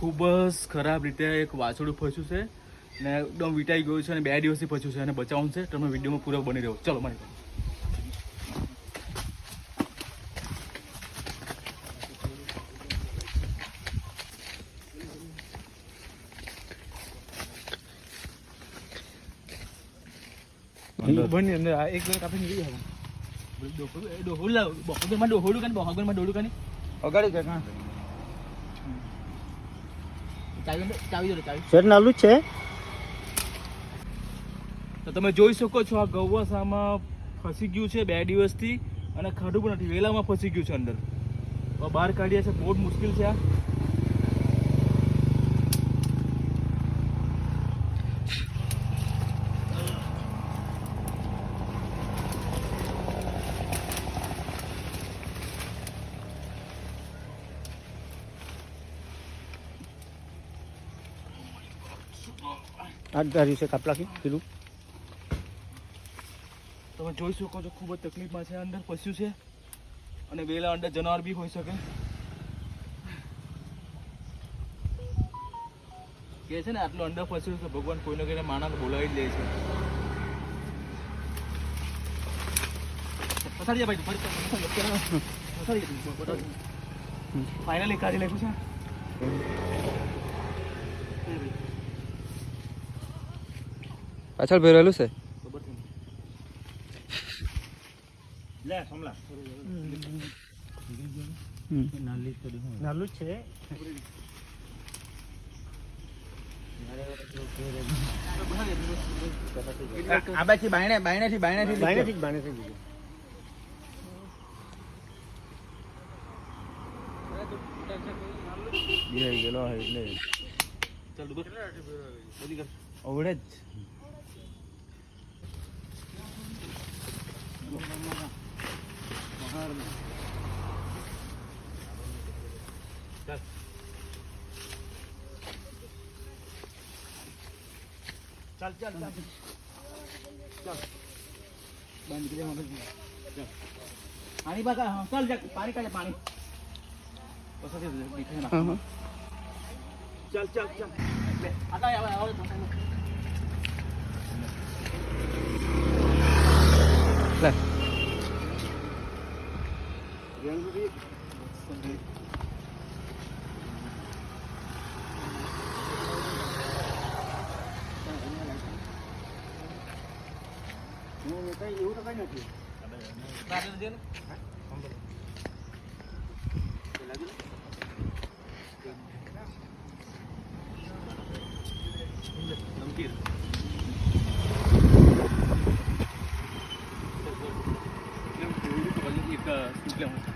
ખૂબ જ ખરાબ રીતે એક વાછરડું ફસ્યું છે ને એકદમ વીટાઈ ગયું છે અને 2 દિવસથી ફસ્યું છે અને બચાવવાનું છે. તમે વિડીયોમાં પૂરો બની રહ્યો. ચલો મારી બની અંદર એક મિનિટ આપણે નીકળી જવું. શેર નાલું જ છે. તો તમે જોઈ શકો છો આ ગૌવાસામાં ફસી ગયું છે 2 દિવસથી અને ખાધું પણ નથી. વેલામાં ફસી ગયું છે અંદર. બહાર કાઢ્યા છે, બહુ જ મુશ્કેલ છે આ. આ ધાર્યું છે કાપલાથી પેલું. તમે જોઈ શકો છો ખૂબ જ તકલીફમાં છે. અંદર ફસ્યું છે અને વેલા અંદર જનાવર બી હોઈ શકે. કે છે ને આટલું અંદર ફસ્યું છે ભગવાન કોઈને કોઈને માણસ બોલાવી જ લે છે. પછાડી ભાઈ ફાઇનલી કાઢી નાખ્યું છે. પાછળ ભરેલું છે. નાલું જ છે. આ બાજુ બાયણેથી બાયણેથી ગયેલો એટલે ઓવડે જ. ચાલ ચાલ ચાલ ચાલ બંધ કરી દે. પાણી બાકા ચાલ પાણી કાઢે પાણી. ચાલ ચાલ ચાલ આતા આવે એવું તો કઈ નથી. એક